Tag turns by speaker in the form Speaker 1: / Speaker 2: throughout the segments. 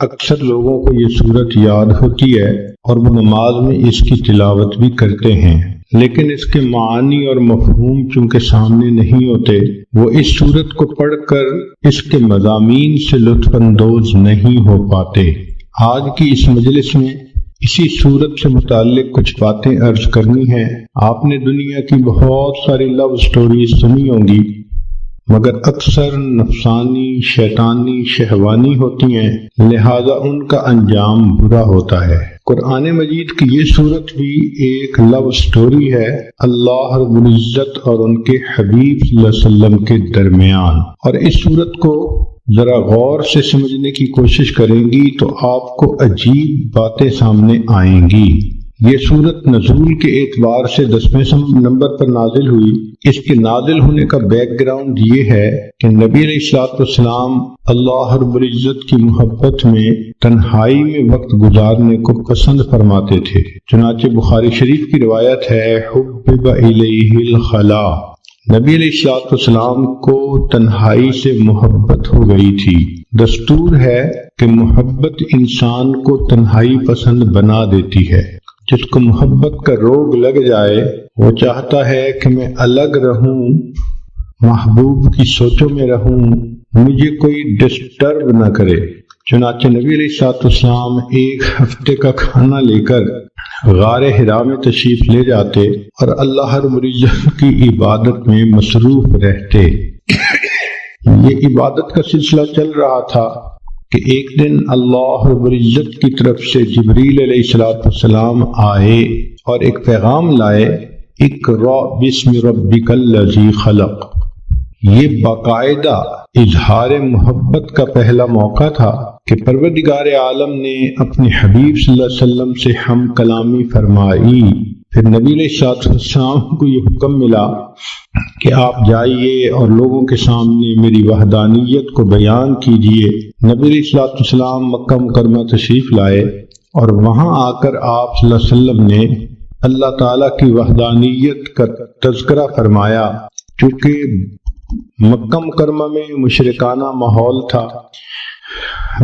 Speaker 1: اکثر لوگوں کو یہ صورت یاد ہوتی ہے اور وہ نماز میں اس کی تلاوت بھی کرتے ہیں، لیکن اس کے معنی اور مفہوم چونکہ سامنے نہیں ہوتے، وہ اس صورت کو پڑھ کر اس کے مضامین سے لطف اندوز نہیں ہو پاتے۔ آج کی اس مجلس میں اسی صورت سے متعلق کچھ باتیں عرض کرنی ہیں۔ آپ نے دنیا کی بہت ساری لو سٹوریز سنی ہوں گی، مگر اکثر نفسانی، شیطانی، شہوانی ہوتی ہیں، لہذا ان کا انجام برا ہوتا ہے۔ قرآن مجید کی یہ صورت بھی ایک لو سٹوری ہے اللہ رب العزت اور ان کے حبیب صلی اللہ علیہ وسلم کے درمیان، اور اس صورت کو ذرا غور سے سمجھنے کی کوشش کریں گی تو آپ کو عجیب باتیں سامنے آئیں گی۔ یہ صورت نزول کے اعتبار سے 10ویں نمبر پر نازل ہوئی۔ اس کے نازل ہونے کا بیک گراؤنڈ یہ ہے کہ نبی علیہ الصلوۃ والسلام اللہ رب العزت کی محبت میں تنہائی میں وقت گزارنے کو پسند فرماتے تھے۔ چنانچہ بخاری شریف کی روایت ہے، حبب الیہ الخلا، نبی علیہ الصلوۃ والسلام کو تنہائی سے محبت ہو گئی تھی۔ دستور ہے کہ محبت انسان کو تنہائی پسند بنا دیتی ہے۔ جس کو محبت کا روگ لگ جائے وہ چاہتا ہے کہ میں الگ رہوں، محبوب کی سوچوں میں رہوں، مجھے کوئی ڈسٹرب نہ کرے۔ چنانچہ نبی علیہ الصلوۃ والسلام ایک ہفتے کا کھانا لے کر غار حرا میں تشریف لے جاتے اور اللہ رب العزت کی عبادت میں مصروف رہتے۔ یہ عبادت کا سلسلہ چل رہا تھا کہ ایک دن اللہ رب العزت کی طرف سے جبریل علیہ الصلوۃ والسلام آئے اور ایک پیغام لائے، اقرأ بسم ربک الذی خلق۔ یہ باقاعدہ اظہار محبت کا پہلا موقع تھا کہ پروردگار عالم نے اپنے حبیب صلی اللہ علیہ وسلم سے ہم کلامی فرمائی۔ پھر نبی علیہ الصلوۃ والسلام کو یہ حکم ملا کہ آپ جائیے اور لوگوں کے سامنے میری وحدانیت کو بیان کیجیے۔ نبی علیہ الصلوۃ والسلام مکہ مکرمہ تشریف لائے اور وہاں آ کر آپ صلی اللہ علیہ وسلم نے اللہ تعالیٰ کی وحدانیت کا تذکرہ فرمایا۔ چونکہ مکہ مکرمہ میں مشرکانہ ماحول تھا،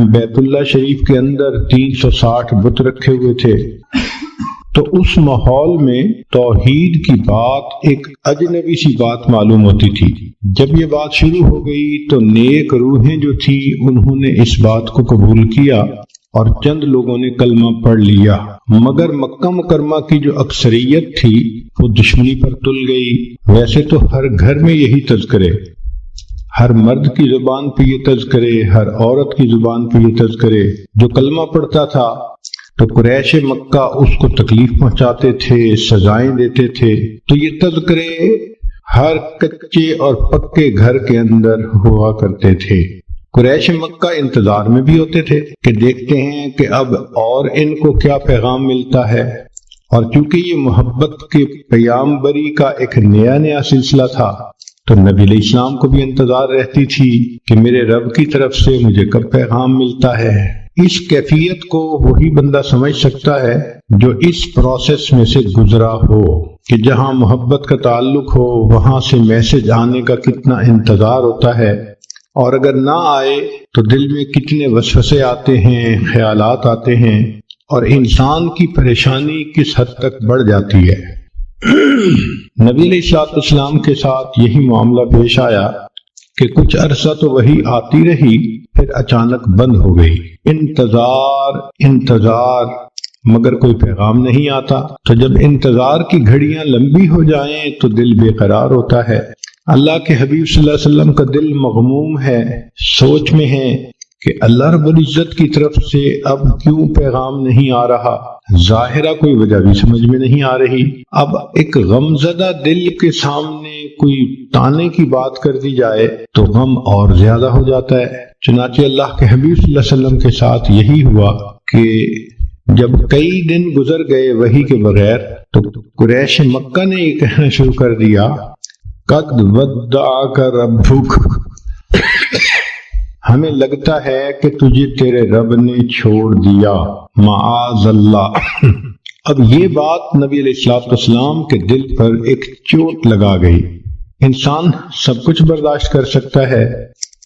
Speaker 1: بیت اللہ شریف کے اندر 360 بت رکھے ہوئے تھے، تو اس ماحول میں توحید کی بات ایک اجنبی سی بات معلوم ہوتی تھی۔ جب یہ بات شروع ہو گئی تو نیک روحیں جو تھی انہوں نے اس بات کو قبول کیا اور چند لوگوں نے کلمہ پڑھ لیا، مگر مکہ مکرمہ کی جو اکثریت تھی وہ دشمنی پر تل گئی۔ ویسے تو ہر گھر میں یہی تذکرے، ہر مرد کی زبان پہ یہ تذکرے، ہر عورت کی زبان پہ یہ تذکرے، جو کلمہ پڑھتا تھا تو قریش مکہ اس کو تکلیف پہنچاتے تھے، سزائیں دیتے تھے، تو یہ تذکرے ہر کچے اور پکے گھر کے اندر ہوا کرتے تھے۔ قریش مکہ انتظار میں بھی ہوتے تھے کہ دیکھتے ہیں کہ اب اور ان کو کیا پیغام ملتا ہے، اور چونکہ یہ محبت کے پیامبری کا ایک نیا سلسلہ تھا تو نبی علیہ السلام کو بھی انتظار رہتی تھی کہ میرے رب کی طرف سے مجھے کب پیغام ملتا ہے۔ اس کیفیت کو وہی بندہ سمجھ سکتا ہے جو اس پروسیس میں سے گزرا ہو کہ جہاں محبت کا تعلق ہو وہاں سے میسج آنے کا کتنا انتظار ہوتا ہے، اور اگر نہ آئے تو دل میں کتنے وسوسے آتے ہیں، خیالات آتے ہیں، اور انسان کی پریشانی کس حد تک بڑھ جاتی ہے۔ نبی علیہ الصلوۃ والسلام کے ساتھ یہی معاملہ پیش آیا کہ کچھ عرصہ تو وہی آتی رہی، پھر اچانک بند ہو گئی۔ انتظار مگر کوئی پیغام نہیں آتا۔ تو جب انتظار کی گھڑیاں لمبی ہو جائیں تو دل بے قرار ہوتا ہے۔ اللہ کے حبیب صلی اللہ علیہ وسلم کا دل مغموم ہے، سوچ میں ہے کہ اللہ رب العزت کی طرف سے اب کیوں پیغام نہیں آ رہا۔ ظاہرہ کوئی وجہ بھی سمجھ میں نہیں آ رہی۔ اب ایک غمزدہ دل کے سامنے کوئی تانے کی بات کر دی جائے تو غم اور زیادہ ہو جاتا ہے۔ چنانچہ اللہ کے حبیب صلی اللہ علیہ وسلم کے ساتھ یہی ہوا کہ جب کئی دن گزر گئے وحی کے بغیر تو قریش مکہ نے یہ کہنا شروع کر دیا، قد ودعک ربک، ہمیں لگتا ہے کہ تجھے تیرے رب نے چھوڑ دیا، معاذ اللہ۔ اب یہ بات نبی علیہ الصلوۃ والسلام کے دل پر ایک چوٹ لگا گئی۔ انسان سب کچھ برداشت کر سکتا ہے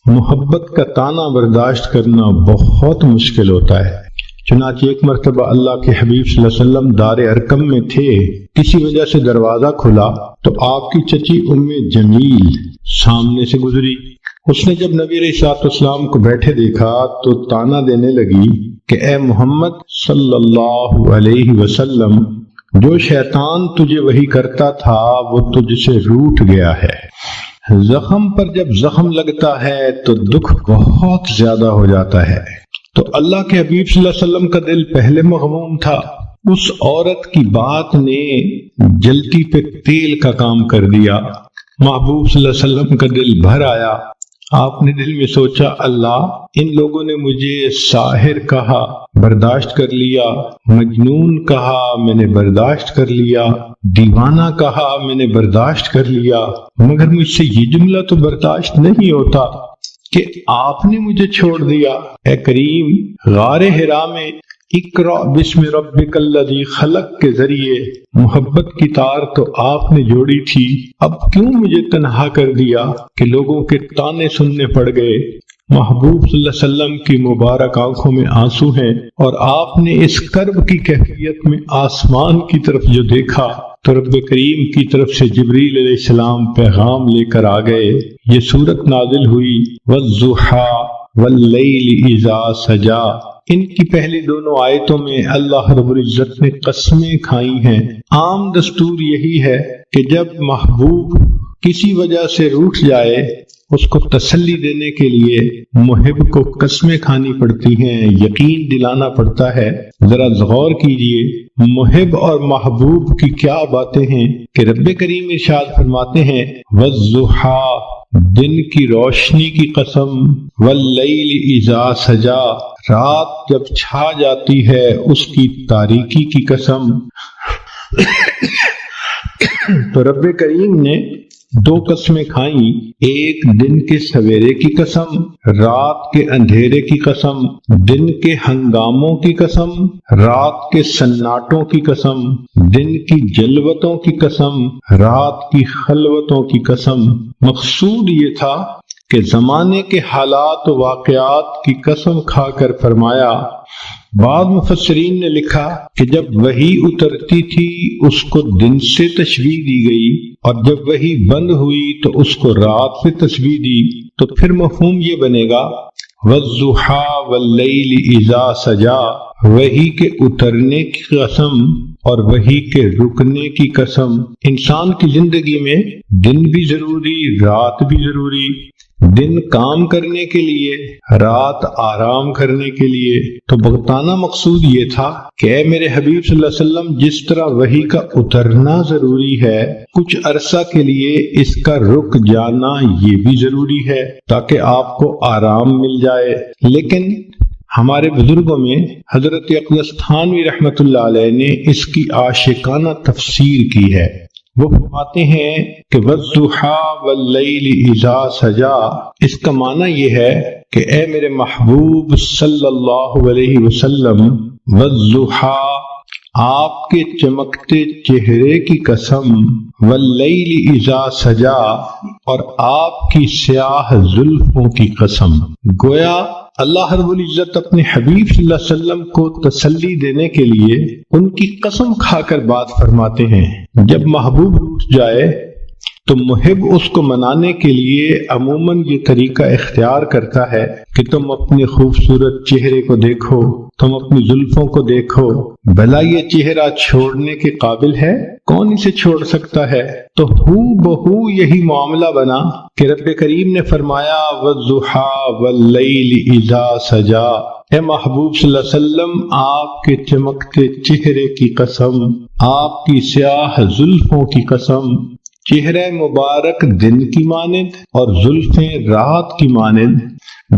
Speaker 1: محبت کا تانا برداشت کرنا بہت مشکل ہوتا ہے۔ چنانچہ ایک مرتبہ اللہ کے حبیب صلی اللہ علیہ وسلم دار ارقم میں تھے، کسی وجہ سے دروازہ کھلا تو آپ کی چچی ام جمیل سامنے سے گزری۔ اس نے جب نبی علیہ السلام کو بیٹھے دیکھا تو تانا دینے لگی کہ اے محمد صلی اللہ علیہ وسلم، جو شیطان تجھے وحی کرتا تھا وہ تجھ سے روٹھ گیا ہے۔ زخم پر جب زخم لگتا ہے تو دکھ بہت زیادہ ہو جاتا ہے۔ تو اللہ کے حبیب صلی اللہ علیہ وسلم کا دل پہلے مغموم تھا، اس عورت کی بات نے جلتی پہ تیل کا کام کر دیا۔ محبوب صلی اللہ علیہ وسلم کا دل بھر آیا۔ آپ نے دل میں سوچا، اللہ، ان لوگوں نے مجھے ساحر کہا، برداشت کر لیا، مجنون کہا، میں نے برداشت کر لیا، دیوانہ کہا، میں نے برداشت کر لیا، مگر مجھ سے یہ جملہ تو برداشت نہیں ہوتا کہ آپ نے مجھے چھوڑ دیا۔ اے کریم، غار حرا میں اقرأ بسم ربک الذی خلق کے ذریعے محبت کی تار تو آپ نے جوڑی تھی، اب کیوں مجھے تنہا کر دیا کہ لوگوں کے تانے سننے پڑ گئے۔ محبوب صلی اللہ علیہ وسلم کی مبارک آنکھوں میں آنسو ہیں، اور آپ نے اس کرب کی کیفیت میں آسمان کی طرف جو دیکھا تو رب کریم کی طرف سے جبریل علیہ السلام پیغام لے کر آ گئے۔ یہ سورت نازل ہوئی وَالضُّحَىٰ وَاللَّيْلِ إِذَا سَجَىٰ۔ ان کی پہلی دونوں آیتوں میں اللہ رب العزت نے قسمیں کھائی ہیں۔ عام دستور یہی ہے کہ جب محبوب کسی وجہ سے روٹھ جائے، اس کو تسلی دینے کے لیے محب کو قسمیں کھانی پڑتی ہیں، یقین دلانا پڑتا ہے۔ ذرا غور کیجئے، محب اور محبوب کی کیا باتیں ہیں کہ رب کریم ارشاد فرماتے ہیں وَالضُّحَىٰ، دن کی روشنی کی قسم، وَاللَّيْلِ إِذَا سَجَىٰ، رات جب چھا جاتی ہے اس کی تاریکی کی قسم۔ تو رب کریم نے دو قسمیں کھائیں، ایک دن کے سویرے کی قسم، رات کے اندھیرے کی قسم، دن کے ہنگاموں کی قسم، رات کے سناٹوں کی قسم، دن کی جلوتوں کی قسم، رات کی خلوتوں کی قسم۔ مقصود یہ تھا کہ زمانے کے حالات و واقعات کی قسم کھا کر فرمایا۔ بعض مفسرین نے لکھا کہ جب وحی اترتی تھی اس کو دن سے تشبیہ دی گئی، اور جب وحی بند ہوئی تو اس کو رات سے تشبیہ دی، تو پھر مفہوم یہ بنے گا وَالضُّحَىٰ وَاللَّيْلِ إِذَا سَجَىٰ، وحی کے اترنے کی قسم اور وحی کے رکنے کی قسم۔ انسان کی زندگی میں دن بھی ضروری، رات بھی ضروری، دن کام کرنے کے لیے، رات آرام کرنے کے لیے۔ تو بغتانہ مقصود یہ تھا کہ اے میرے حبیب صلی اللہ علیہ وسلم، جس طرح وحی کا اترنا ضروری ہے، کچھ عرصہ کے لیے اس کا رک جانا یہ بھی ضروری ہے تاکہ آپ کو آرام مل جائے۔ لیکن ہمارے بزرگوں میں حضرت اقدس تھانوی رحمۃ اللہ علیہ نے اس کی عاشقانہ تفسیر کی ہے۔ وہ فرماتے ہیں کہ وَالضُّحَىٰ وَاللَّيْلِ إِذَا سَجَىٰ، اس کا معنی یہ ہے کہ اے میرے محبوب صلی اللہ علیہ وسلم، وَالضُّحَىٰ، آپ کے چمکتے چہرے کی قسم، وَاللَّيْلِ إِذَا سَجَىٰ، اور آپ کی سیاہ زلفوں کی قسم۔ گویا اللہ رب العزت اپنے حبیب صلی اللہ علیہ وسلم کو تسلی دینے کے لیے ان کی قسم کھا کر بات فرماتے ہیں۔ جب محبوب روٹھ جائے تو محب اس کو منانے کے لیے عموماً یہ طریقہ اختیار کرتا ہے کہ تم اپنے خوبصورت چہرے کو دیکھو، تم اپنی زلفوں کو دیکھو، بھلا یہ چہرہ چھوڑنے کے قابل ہے؟ کون اسے چھوڑ سکتا ہے؟ تو ہو بہو یہی معاملہ بنا کہ رب کریم نے فرمایا وَالضُّحَىٰ وَاللَّيْلِ إِذَا سَجَىٰ، اے محبوب صلی اللہ علیہ وسلم، آپ کے چمکتے چہرے کی قسم، آپ کی سیاہ زلفوں کی قسم۔ چہرہ مبارک دن کی مانند اور زلفیں رات کی مانند۔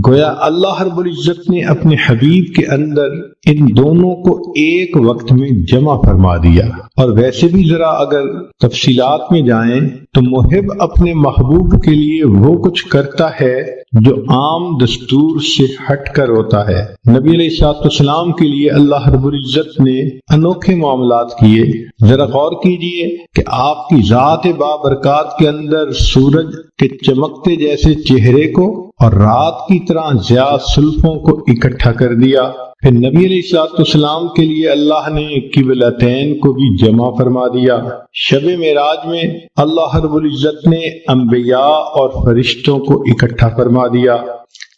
Speaker 1: گویا اللہ رب العزت نے اپنے حبیب کے اندر ان دونوں کو ایک وقت میں جمع فرما دیا۔ اور ویسے بھی ذرا اگر تفصیلات میں جائیں تو محب اپنے محبوب کے لیے وہ کچھ کرتا ہے جو عام دستور سے ہٹ کر ہوتا ہے۔ نبی علیہ السلام کے لیے اللہ رب العزت نے انوکھے معاملات کیے۔ ذرا غور کیجئے کہ آپ کی ذات بابرکات کے اندر سورج کے چمکتے جیسے چہرے کو اور رات کی طرح ضیاء زلفوں کو اکٹھا کر دیا۔ پھر نبی علیہ السلام کے لیے اللہ نے قبلتین کو بھی جمع فرما دیا۔ شب معراج میں اللہ رب العزت نے انبیاء اور فرشتوں کو اکٹھا فرما دیا،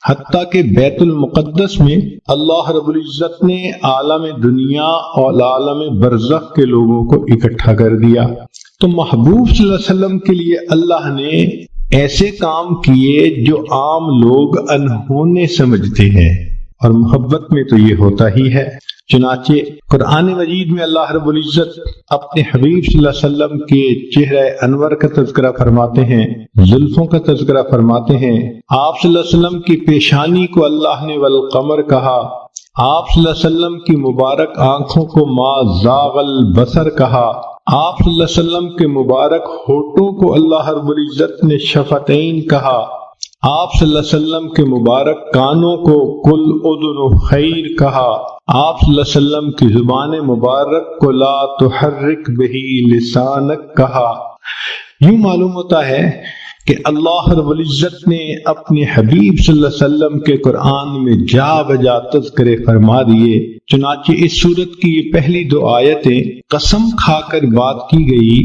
Speaker 1: حتیٰ کہ بیت المقدس میں اللہ رب العزت نے عالم دنیا اور عالم برزخ کے لوگوں کو اکٹھا کر دیا۔ تو محبوب صلی اللہ علیہ وسلم کے لیے اللہ نے ایسے کام کیے جو عام لوگ انہونے سمجھتے ہیں، اور محبت میں تو یہ ہوتا ہی ہے۔ چنانچہ قرآن مجید میں اللہ رب العزت اپنے حبیب صلی اللہ علیہ وسلم کے چہرہ انور کا تذکرہ فرماتے ہیں، زلفوں کا تذکرہ فرماتے ہیں۔ آپ صلی اللہ علیہ وسلم کی پیشانی کو اللہ نے والقمر کہا، آپ صلی اللہ علیہ وسلم کی مبارک آنکھوں کو ما زاغ البصر کہا، آپ صلی اللہ علیہ وسلم کے مبارک ہونٹوں کو اللہ رب العزت نے شفتین کہا، آپ صلی اللہ علیہ وسلم کے مبارک کانوں کو کل اذن خیر کہا، آپ صلی اللہ علیہ وسلم کی زبان مبارک کو لا تحرک بہ لسانک کہا۔ یوں معلوم ہوتا ہے کہ اللہ رب العزت نے اپنے حبیب صلی اللہ علیہ وسلم کے قرآن میں جا بجا تذکرے فرما دیے۔ چنانچہ اس سورت کی یہ پہلی 2 آیتیں قسم کھا کر بات کی گئی،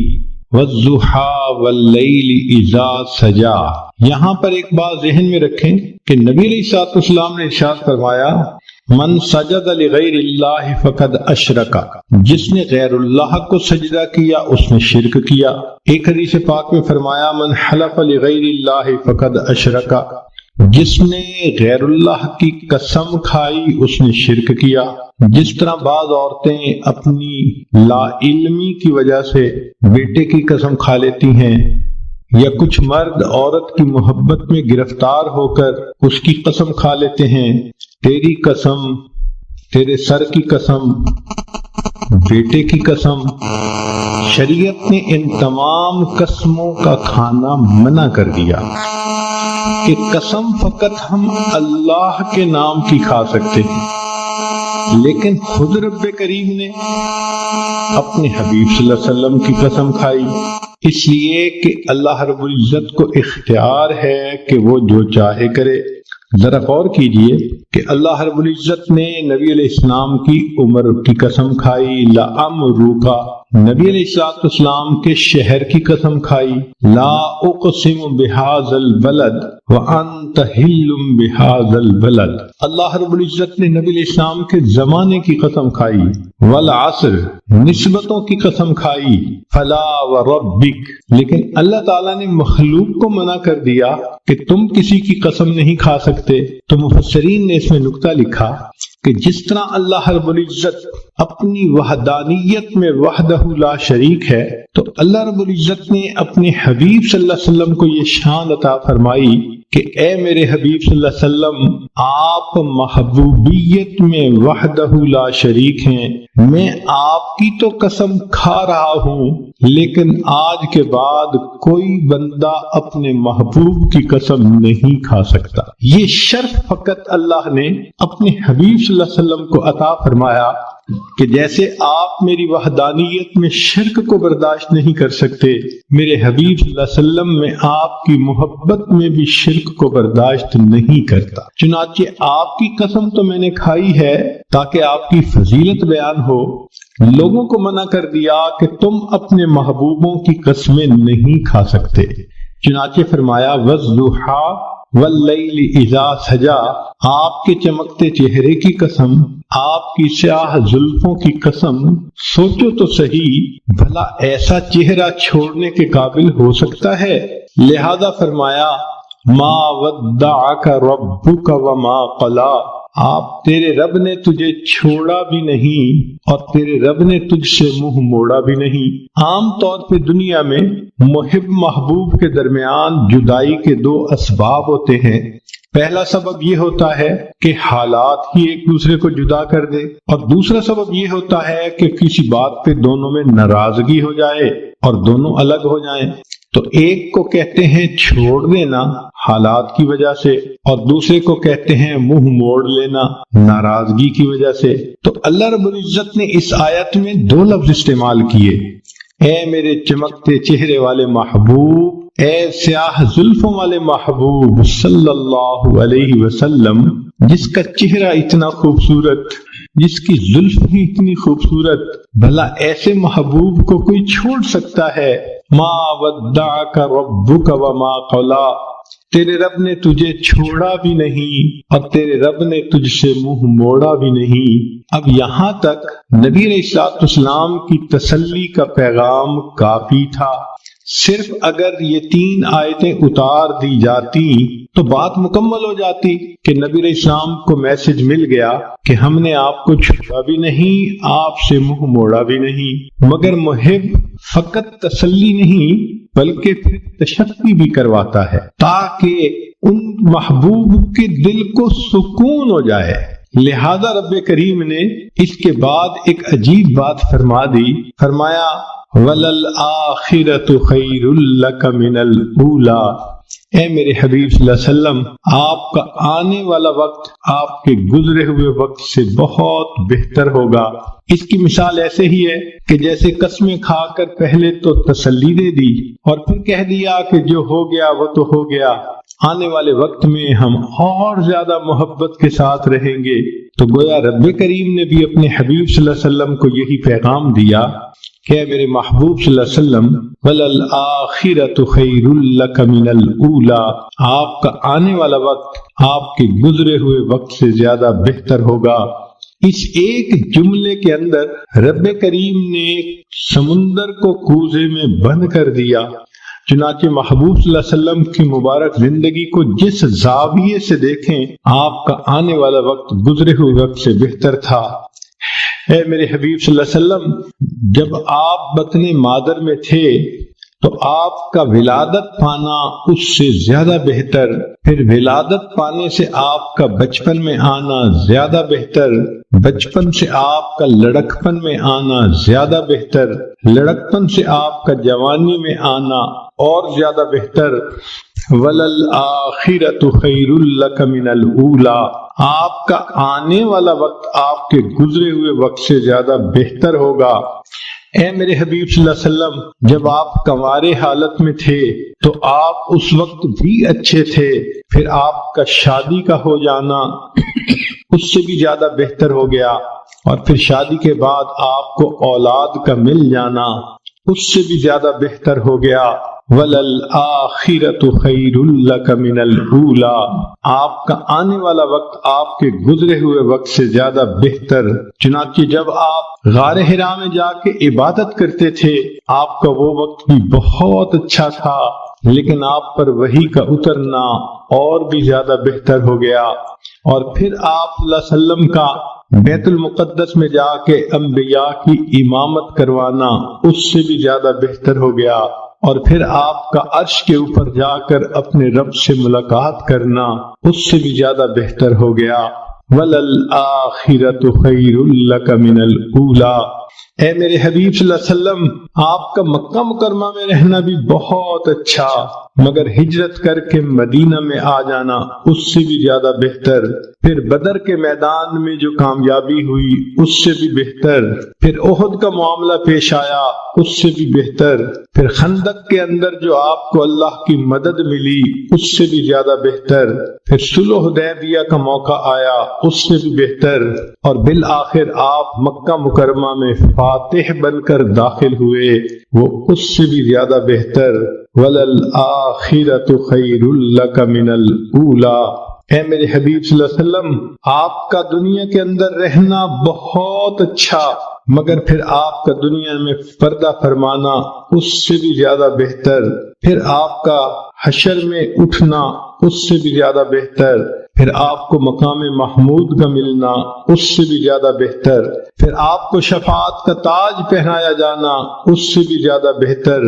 Speaker 1: وَالضُّحَىٰ وَاللَّيْلِ إِذَا سَجَىٰ۔ یہاں پر ایک بات ذہن میں رکھیں کہ نبی علیہ السلام نے ارشاد فرمایا، من سجد لغیر اللہ فقد اشرک، جس نے غیر اللہ کو سجدہ کیا اس نے شرک کیا۔ ایک حدیث پاک میں فرمایا، من حلف لغیر اللہ فقد اشرک، جس نے غیر اللہ کی قسم کھائی اس نے شرک کیا۔ جس طرح بعض عورتیں اپنی لا علمی کی وجہ سے بیٹے کی قسم کھا لیتی ہیں، یا کچھ مرد عورت کی محبت میں گرفتار ہو کر اس کی قسم کھا لیتے ہیں، تیری قسم، تیرے سر کی قسم، بیٹے کی قسم۔ شریعت نے ان تمام قسموں کا کھانا منع کر دیا کہ قسم فقط ہم اللہ کے نام کی کھا سکتے ہیں، لیکن خود رب کریم نے اپنے حبیب صلی اللہ علیہ وسلم کی قسم کھائی، اس لیے کہ اللہ رب العزت کو اختیار ہے کہ وہ جو چاہے کرے۔ ذرا غور کیجئے کہ اللہ رب العزت نے نبی علیہ السلام کی عمر کی قسم کھائی، لَعَمْرُكَ، نبی علیہ السلام کے شہر کی قسم کھائی، لا اقسم بہذا البلد وانت حل بہذا البلد، اللہ رب العزت نے نبی علیہ السلام کے زمانے کی قسم کھائی، والعصر، نسبتوں کی قسم کھائی، فلا وربک، لیکن اللہ تعالیٰ نے مخلوق کو منع کر دیا کہ تم کسی کی قسم نہیں کھا سکتے۔ تو مفسرین نے اس میں نکتہ لکھا کہ جس طرح اللہ رب العزت اپنی وحدانیت میں وحدہ لا شریک ہے، تو اللہ رب العزت نے اپنے حبیب صلی اللہ علیہ وسلم کو یہ شان عطا فرمائی کہ اے میرے حبیب صلی اللہ علیہ وسلم، آپ محبوبیت میں وحدہ لا شریک ہیں، میں آپ کی تو قسم کھا رہا ہوں، لیکن آج کے بعد کوئی بندہ اپنے محبوب کی قسم نہیں کھا سکتا۔ یہ شرف فقط اللہ نے اپنے حبیب صلی اللہ علیہ وسلم کو عطا فرمایا کہ جیسے آپ میری وحدانیت میں شرک کو برداشت نہیں کر سکتے، میرے حبیب صلی اللہ علیہ وسلم میں آپ کی محبت میں بھی شرک کو برداشت نہیں کرتا۔ چنانچہ آپ کی قسم تو میں نے کھائی ہے تاکہ آپ کی فضیلت بیان ہو، لوگوں کو منع کر دیا کہ تم اپنے محبوبوں کی قسمیں نہیں کھا سکتے۔ چنانچہ فرمایا، وَالضُّحَىٰ وَاللَّيْلِ إِذَا سَجَىٰ، آپ کے چمکتے چہرے کی قسم، آپ کی سیاہ زلفوں کی قسم۔ سوچو تو صحیح، بھلا ایسا چہرہ چھوڑنے کے قابل ہو سکتا ہے؟ لہذا فرمایا، ما ودعک ربک وما قلی، آپ تیرے رب نے تجھے چھوڑا بھی نہیں اور تیرے رب نے تجھ سے منہ موڑا بھی نہیں۔ عام طور پہ دنیا میں محب محبوب کے درمیان جدائی کے 2 اسباب ہوتے ہیں۔ پہلا سبب یہ ہوتا ہے کہ حالات ہی ایک دوسرے کو جدا کر دے، اور دوسرا سبب یہ ہوتا ہے کہ کسی بات پہ دونوں میں ناراضگی ہو جائے اور دونوں الگ ہو جائیں۔ تو ایک کو کہتے ہیں چھوڑ دینا حالات کی وجہ سے، اور دوسرے کو کہتے ہیں منہ موڑ لینا ناراضگی کی وجہ سے۔ تو اللہ رب العزت نے اس آیت میں دو لفظ استعمال کیے، اے میرے چمکتے چہرے والے محبوب، اے سیاہ زلفوں والے محبوب صلی اللہ علیہ وسلم، جس کا چہرہ اتنا خوبصورت، جس کی زلف بھی اتنی خوبصورت، بھلا ایسے محبوب کو کوئی چھوڑ سکتا ہے؟ ما ودعک ربک وما قلا، تیرے رب نے تجھے چھوڑا بھی نہیں اور تیرے رب نے تجھ سے منہ موڑا بھی نہیں۔ اب یہاں تک نبی علیہ السلام کی تسلی کا پیغام کافی تھا۔ صرف اگر یہ 3 آیتیں اتار دی جاتی تو بات مکمل ہو جاتی کہ نبی علیہ السلام کو میسج مل گیا کہ ہم نے آپ کو چھوڑا بھی نہیں، آپ سے منہ موڑا بھی نہیں۔ مگر محب فقط تسلی نہیں بلکہ پھر تشفی بھی کرواتا ہے تاکہ ان محبوب کے دل کو سکون ہو جائے۔ لہذا رب کریم نے اس کے بعد ایک عجیب بات فرما دی، فرمایا وَلَلْآخِرَةُ خَيْرٌ لَكَ مِنَ الْأُولَى، اے میرے حبیب صلی اللہ علیہ وسلم، آپ کا آنے والا وقت آپ کے گزرے ہوئے وقت سے بہت بہتر ہوگا۔ اس کی مثال ایسے ہی ہے کہ جیسے قسمیں کھا کر پہلے تو تسلی دے دی اور پھر کہہ دیا کہ جو ہو گیا وہ تو ہو گیا، آنے والے وقت میں ہم اور زیادہ محبت کے ساتھ رہیں گے۔ تو گویا رب کریم نے بھی اپنے حبیب صلی اللہ علیہ وسلم کو یہی پیغام دیا کہ اے میرے محبوب صلی اللہ علیہ وسلم، وَلَلْآخِرَةُ خَيْرٌ لَكَ مِنَ الْأُولَى، آپ کا آنے والا وقت آپ کے گزرے ہوئے وقت سے زیادہ بہتر ہوگا۔ اس ایک جملے کے اندر رب کریم نے سمندر کو کوزے میں بند کر دیا۔ چنانچہ محبوب صلی اللہ علیہ وسلم کی مبارک زندگی کو جس زاویے سے دیکھیں، آپ کا آنے والا وقت گزرے ہوئے وقت سے بہتر تھا۔ اے میرے حبیب صلی اللہ علیہ وسلم، جب آپ بطن مادر میں تھے تو آپ کا ولادت پانا اس سے زیادہ بہتر، پھر ولادت پانے سے آپ کا بچپن میں آنا زیادہ بہتر، بچپن سے آپ کا لڑکپن میں آنا زیادہ بہتر، لڑکپن سے آپ کا جوانی میں آنا اور زیادہ بہتر۔ وَلَلْآخِرَةُ خَيْرٌ لَكَ مِنَ الْأُولَى، آپ کا آنے والا وقت آپ کے گزرے ہوئے وقت سے زیادہ بہتر ہوگا۔ اے میرے حبیب صلی اللہ علیہ وسلم، جب آپ کنوارے حالت میں تھے تو آپ اس وقت بھی اچھے تھے، پھر آپ کا شادی کا ہو جانا اس سے بھی زیادہ بہتر ہو گیا، اور پھر شادی کے بعد آپ کو اولاد کا مل جانا اس سے بھی زیادہ بہتر ہو گیا۔ وَلَلْآخِرَةُ خَيْرٌ لَكَ مِنَ الْأُولَى، آپ کا آنے والا وقت آپ کے گزرے ہوئے وقت سے زیادہ بہتر۔ چنانچہ جب آپ غار حرا میں جا کے عبادت کرتے تھے، آپ کا وہ وقت بھی بہت اچھا تھا، لیکن آپ پر وحی کا اترنا اور بھی زیادہ بہتر ہو گیا، اور پھر آپ صلی اللہ علیہ وسلم کا بیت المقدس میں جا کے انبیاء کی امامت کروانا اس سے بھی زیادہ بہتر ہو گیا، اور پھر آپ کا عرش کے اوپر جا کر اپنے رب سے ملاقات کرنا اس سے بھی زیادہ بہتر ہو گیا۔ وَلَلْآخِرَةُ خَيْرٌ لَكَ مِنَ الْأُولَى، اے میرے حبیب صلی اللہ علیہ وسلم، آپ کا مکہ مکرمہ میں رہنا بھی بہت اچھا، مگر ہجرت کر کے مدینہ میں آ جانا اس سے بھی زیادہ بہتر، پھر بدر کے میدان میں جو کامیابی ہوئی اس سے بھی بہتر، پھر احد کا معاملہ پیش آیا اس سے بھی بہتر، پھر خندق کے اندر جو آپ کو اللہ کی مدد ملی اس سے بھی زیادہ بہتر، پھر صلح حدیبیہ کا موقع آیا اس سے بھی بہتر، اور بالآخر آپ مکہ مکرمہ میں فاتح بن کر داخل ہوئے، وہ اس سے بھی زیادہ بہتر۔ وَلَلْآخِرَةُ خَيْرٌ لَكَ مِنَ الْأُولَى، اے میرے حبیب صلی اللہ علیہ وسلم، آپ کا دنیا کے اندر رہنا بہت اچھا، مگر پھر آپ کا دنیا میں پردہ فرمانا اس سے بھی زیادہ بہتر، پھر آپ کا حشر میں اٹھنا اس سے بھی زیادہ بہتر، پھر آپ کو مقام محمود کا ملنا اس سے بھی زیادہ بہتر، پھر آپ کو شفاعت کا تاج پہنایا جانا اس سے بھی زیادہ بہتر،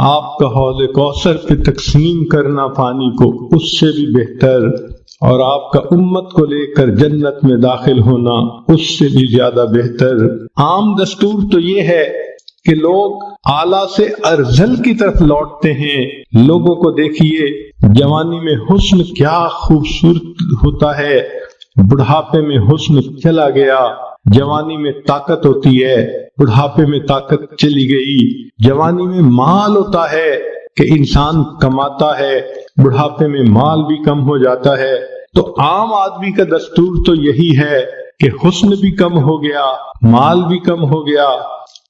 Speaker 1: آپ کا حوض کوثر پہ تقسیم کرنا پانی کو اس سے بھی بہتر، اور آپ کا امت کو لے کر جنت میں داخل ہونا اس سے بھی زیادہ بہتر۔ عام دستور تو یہ ہے کہ لوگ اعلیٰ سے ارذل کی طرف لوٹتے ہیں۔ لوگوں کو دیکھیے، جوانی میں حسن کیا خوبصورت ہوتا ہے، بڑھاپے میں حسن چلا گیا۔ جوانی میں طاقت ہوتی ہے، بڑھاپے میں طاقت چلی گئی۔ جوانی میں مال ہوتا ہے کہ انسان کماتا ہے، بڑھاپے میں مال بھی کم ہو جاتا ہے۔ تو عام آدمی کا دستور تو یہی ہے کہ حسن بھی کم ہو گیا، مال بھی کم ہو گیا،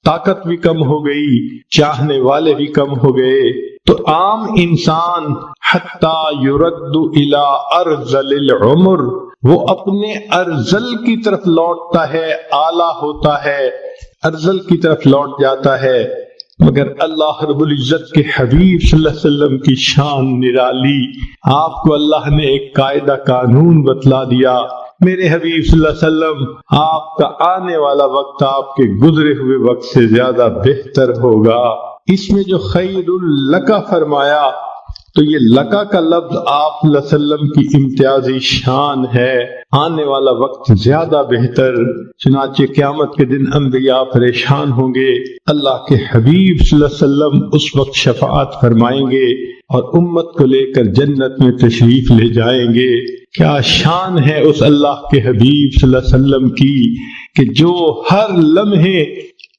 Speaker 1: طاقت بھی کم ہو گئی، چاہنے والے بھی کم ہو گئے۔ تو عام انسان حتی یرد الی ارذل العمر، وہ اپنے ارذل کی طرف لوٹتا ہے، اعلیٰ ہوتا ہے، ارذل کی طرف لوٹ جاتا ہے۔ مگر اللہ رب العزت کے حبیب صلی اللہ علیہ وسلم کی شان نرالی، آپ کو اللہ نے ایک قاعدہ قانون بتلا دیا۔ میرے حبیب صلی اللہ علیہ وسلم، آپ کا آنے والا وقت آپ کے گزرے ہوئے وقت سے زیادہ بہتر ہوگا۔ اس میں جو خیر لکا فرمایا، تو یہ لکا کا لفظ آپ صلی اللہ علیہ وسلم کی امتیازی شان ہے، آنے والا وقت زیادہ بہتر۔ چنانچہ قیامت کے دن انبیاء پریشان ہوں گے، اللہ کے حبیب صلی اللہ علیہ وسلم اس وقت شفاعت فرمائیں گے اور امت کو لے کر جنت میں تشریف لے جائیں گے۔ کیا شان ہے اس اللہ کے حبیب صلی اللہ علیہ وسلم کی کہ جو ہر لمحے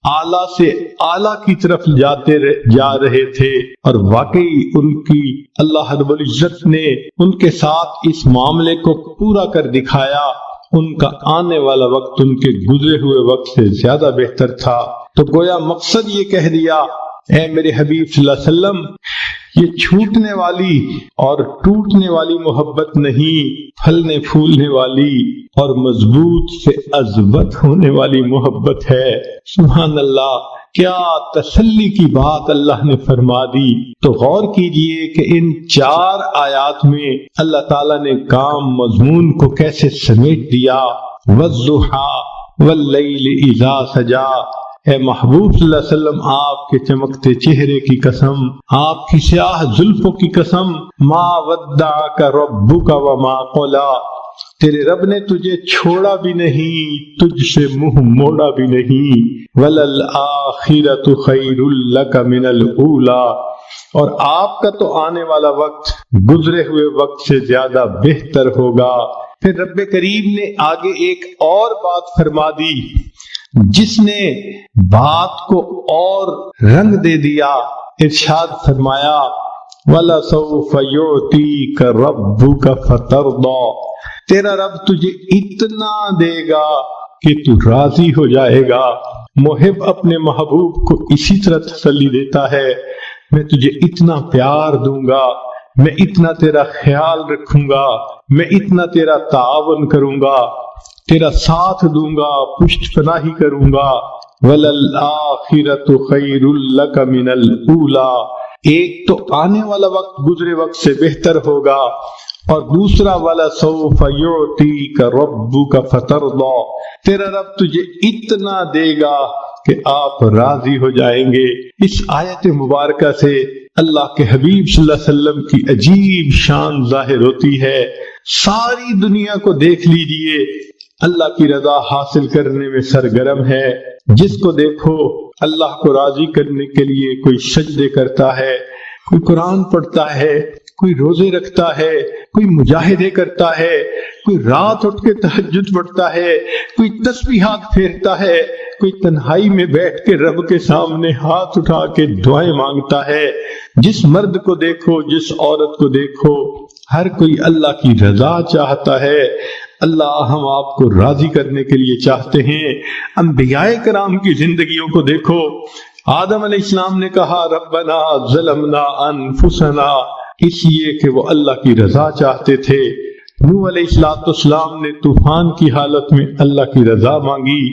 Speaker 1: اعلیٰ سے اعلیٰ کی طرف جا رہے تھے، اور واقعی ان کی اللہ رب العزت نے ان کے ساتھ اس معاملے کو پورا کر دکھایا۔ ان کا آنے والا وقت ان کے گزرے ہوئے وقت سے زیادہ بہتر تھا۔ تو گویا مقصد یہ کہہ دیا، اے میرے حبیب صلی اللہ علیہ وسلم، یہ چھوٹنے والی اور ٹوٹنے والی محبت نہیں، پھلنے پھولنے والی اور مضبوط سے اضبط ہونے والی محبت ہے۔ سبحان اللہ، کیا تسلی کی بات اللہ نے فرما دی۔ تو غور کیجئے کہ ان 4 آیات میں اللہ تعالیٰ نے کام مضمون کو کیسے سمیٹ دیا۔ وَالضُّحَىٰ وَاللَّيْلِ إِذَا سَجَىٰ، اے محبوب صلی اللہ علیہ وسلم، آپ کے چمکتے چہرے کی قسم، آپ کی سیاہ زلفوں کی قسم، ما ودعک ربک وما قلا، تیرے رب نے تجھے چھوڑا بھی نہیں، تجھ سے منہ موڑا بھی نہیں۔ وللآخرۃ خیر لک من الاولی، اور آپ کا تو آنے والا وقت گزرے ہوئے وقت سے زیادہ بہتر ہوگا۔ پھر رب کریم نے آگے ایک اور بات فرما دی جس نے بات کو اور رنگ دے دیا۔ ارشاد فرمایا، وَلَسَوْفَ يُعْتِيكَ رَبُّكَ فَتَرْضَىٰ، تیرا رب تجھے اتنا دے گا کہ تو راضی ہو جائے گا۔ محب اپنے محبوب کو اسی طرح تسلی دیتا ہے، میں تجھے اتنا پیار دوں گا، میں اتنا تیرا خیال رکھوں گا، میں اتنا تیرا تعاون کروں گا، تیرا ساتھ دوں گا، پشت پناہی کروں گا۔ وَلَلْآخِرَةُ خَيْرٌ لَكَ مِنَ الْأُولَىٰ، ایک تو آنے والا وقت گزرے وقت سے بہتر ہوگا، اور دوسرا وَلَسَوْفَ يُعْتِيكَ رَبُّكَ فَتَرْضَىٰ، تیرا رب تجھے اتنا دے گا کہ آپ راضی ہو جائیں گے۔ اس آیت مبارکہ سے اللہ کے حبیب صلی اللہ علیہ وسلم کی عجیب شان ظاہر ہوتی ہے۔ ساری دنیا کو دیکھ لیجئے، اللہ کی رضا حاصل کرنے میں سرگرم ہے۔ جس کو دیکھو اللہ کو راضی کرنے کے لیے کوئی سجدے کرتا ہے، کوئی قرآن پڑھتا ہے، کوئی روزے رکھتا ہے، کوئی مجاہدے کرتا ہے، کوئی رات اٹھ کے تہجد پڑھتا ہے، کوئی تسبیحات پھیرتا ہے، کوئی تنہائی میں بیٹھ کے رب کے سامنے ہاتھ اٹھا کے دعائیں مانگتا ہے۔ جس مرد کو دیکھو، جس عورت کو دیکھو، ہر کوئی اللہ کی رضا چاہتا ہے۔ اللہ ہم آپ کو راضی کرنے کے لیے چاہتے ہیں۔ انبیاء کرام کی زندگیوں کو دیکھو، آدم علیہ السلام نے کہا ربنا ظلمنا انفسنا، اس لیے کہ وہ اللہ کی رضا چاہتے تھے۔ نوح علیہ السلام نے طوفان کی حالت میں اللہ کی رضا مانگی۔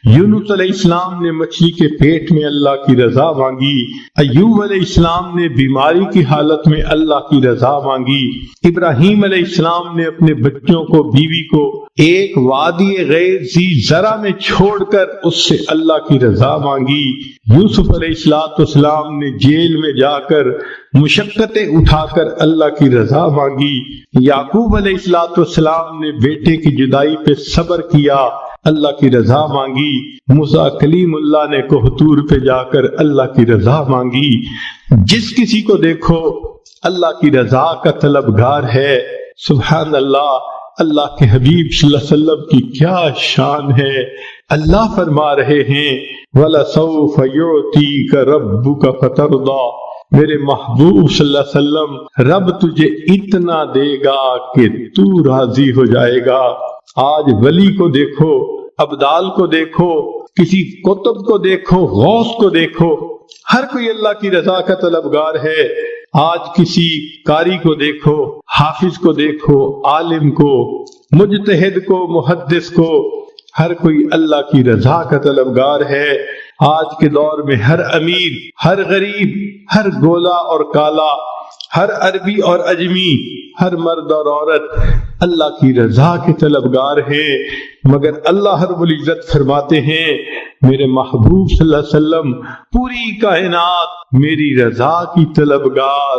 Speaker 1: یونس علیہ السلام نے مچھلی کے پیٹ میں اللہ کی رضا مانگی۔ ایوب علیہ السلام نے بیماری کی حالت میں اللہ کی رضا مانگی۔ ابراہیم علیہ السلام نے اپنے بچوں کو، بیوی کو ایک وادی غیر ذی زرع میں چھوڑ کر اس سے اللہ کی رضا مانگی۔ یوسف علیہ السلام نے جیل میں جا کر مشقتیں اٹھا کر اللہ کی رضا مانگی۔ یعقوب علیہ السلام نے بیٹے کی جدائی پہ صبر کیا، اللہ کی رضا مانگی، موسیٰ کلیم اللہ نے کوہتور پہ جا کر اللہ کی رضا مانگی۔ جس کسی کو دیکھو اللہ کی رضا کا طلبگار ہے۔ سبحان اللہ، اللہ کے حبیب صلی اللہ علیہ وسلم کی کیا شان ہے۔ اللہ فرما رہے ہیں وَلَسَوْفَ يُعْتِيكَ رَبُّكَ فَتَرْضَىٰ، میرے محبوب صلی اللہ علیہ وسلم رب تجھے اتنا دے گا کہ تو راضی ہو جائے گا۔ آج ولی کو دیکھو، ابدال کو دیکھو، کسی قطب کو دیکھو، غوث کو دیکھو، ہر کوئی اللہ کی رضا کا طلبگار ہے۔ آج کسی قاری کو دیکھو، حافظ کو دیکھو، عالم کو، مجتہد کو، محدث کو، ہر کوئی اللہ کی رضا کا طلبگار ہے۔ آج کے دور میں ہر امیر، ہر غریب، ہر گولا اور کالا، ہر عربی اور اجمی، ہر مرد اور عورت اللہ کی رضا کے طلبگار ہیں۔ مگر اللہ رب العزت فرماتے ہیں میرے محبوب صلی اللہ علیہ وسلم پوری کائنات میری رضا کی طلبگار،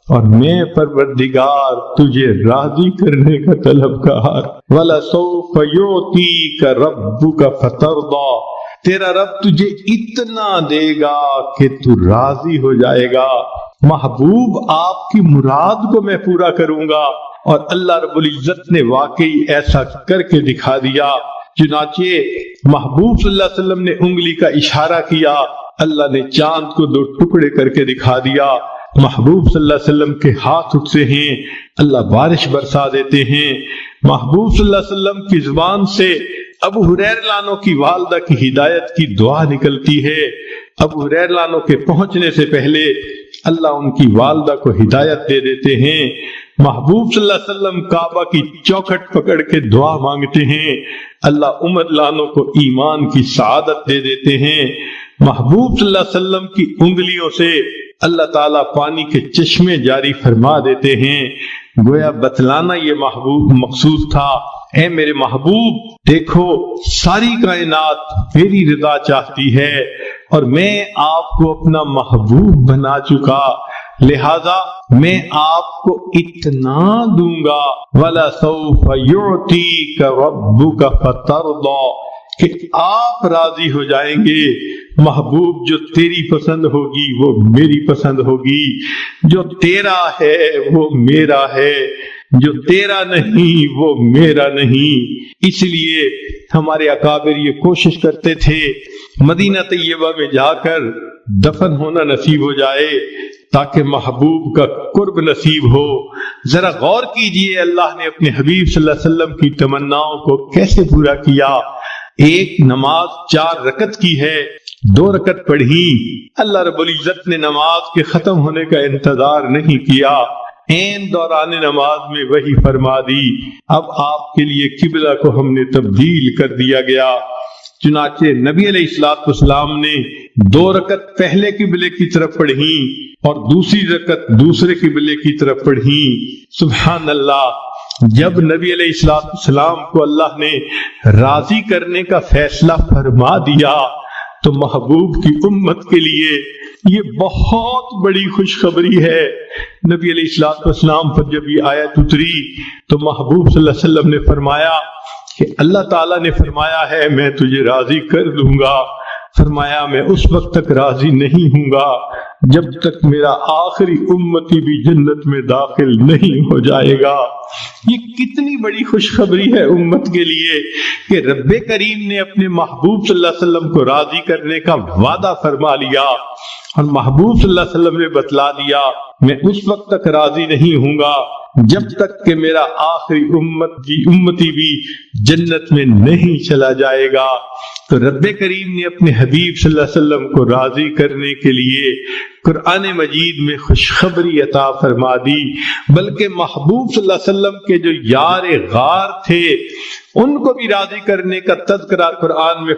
Speaker 1: اور میں پروردگار تجھے راضی کرنے کا طلبگار۔ وَلَسَوْفَ يُعْتِيكَ رَبُّكَ فَتَرْضَىٰ، تیرا رب تجھے اتنا دے گا کہ تو راضی ہو جائے گا۔ محبوب آپ کی مراد کو میں پورا کروں گا، اور اللہ رب العزت نے واقعی ایسا کر کے دکھا دیا۔ چنانچہ محبوب صلی اللہ علیہ وسلم نے انگلی کا اشارہ کیا، اللہ نے چاند کو دو ٹکڑے کر کے دکھا دیا۔ محبوب صلی اللہ علیہ وسلم کے ہاتھ اٹھتے ہیں، اللہ بارش برسا دیتے ہیں۔ محبوب صلی اللہ علیہ وسلم کی زبان سے ابو ہریرہ لانو کی والدہ کی ہدایت کی دعا نکلتی ہے۔ ابو ہریرہ لانو کے پہنچنے سے پہلے اللہ ان کی والدہ کو ہدایت دے دیتے ہیں۔ محبوب صلی اللہ علیہ وسلم کعبہ کی چوکھٹ پکڑ کے دعا مانگتے ہیں، اللہ عمر لانو کو ایمان کی سعادت دے دیتے ہیں۔ محبوب صلی اللہ علیہ وسلم کی انگلیوں سے اللہ تعالیٰ پانی کے چشمے جاری فرما دیتے ہیں۔ گویا بتلانا یہ محبوب مقصود تھا، اے میرے محبوب دیکھو ساری کائنات میری رضا چاہتی ہے، اور میں آپ کو اپنا محبوب بنا چکا، لہذا میں آپ کو اتنا دوں گا۔ وَلَسَوْفَ يُعْتِيكَ رَبُّكَ فَتَرْضَىٰ، کہ آپ راضی ہو جائیں گے۔ محبوب جو تیری پسند ہوگی وہ میری پسند ہوگی، جو تیرا ہے وہ میرا ہے، جو تیرا نہیں وہ میرا نہیں۔ اس لیے ہمارے اکابر یہ کوشش کرتے تھے مدینہ طیبہ میں جا کر دفن ہونا نصیب ہو جائے تاکہ محبوب کا قرب نصیب ہو۔ ذرا غور کیجئے اللہ نے اپنے حبیب صلی اللہ علیہ وسلم کی تمناؤں کو کیسے پورا کیا۔ ایک نماز 4 رکعت کی ہے، 2 رکعت پڑھی، اللہ رب العزت نے نماز کے ختم ہونے کا انتظار نہیں کیا، عین دوران نماز میں وحی فرما دی، اب آپ کے لیے قبلہ کو ہم نے تبدیل کر دیا گیا۔ چنانچہ نبی علیہ الصلوۃ والسلام نے 2 رکعت پہلے قبلے کی طرف پڑھی اور دوسری رکعت دوسرے قبلے کی طرف پڑھی۔ سبحان اللہ، جب نبی علیہ الصلوۃ والسلام کو اللہ نے راضی کرنے کا فیصلہ فرما دیا تو محبوب کی امت کے لیے یہ بہت بڑی خوشخبری ہے۔ نبی علیہ الصلوۃ والسلام پر جب یہ آیت اتری تو محبوب صلی اللہ علیہ وسلم نے فرمایا کہ اللہ تعالیٰ نے فرمایا ہے میں تجھے راضی کر دوں گا۔ فرمایا میں اس وقت تک راضی نہیں ہوں گا جب تک میرا آخری امتی بھی جنت میں داخل نہیں ہو جائے گا۔ یہ کتنی بڑی خوشخبری ہے امت کے لیے کہ رب کریم نے اپنے محبوب صلی اللہ علیہ وسلم کو راضی کرنے کا وعدہ فرما لیا، اور محبوب صلی اللہ علیہ وسلم نے بتلا دیا میں اس وقت تک راضی نہیں ہوں گا جب تک کہ میرا آخری امتی بھی جنت میں نہیں چلا جائے گا۔ تو رب کریم نے اپنے حبیب صلی اللہ علیہ وسلم کو راضی کرنے کے لیے قرآن مجید میں خوشخبری عطا فرما دی، بلکہ محبوب صلی اللہ علیہ وسلم کے جو یار غار تھے ان کو بھی راضی کرنے کا تذکرہ قرآن میں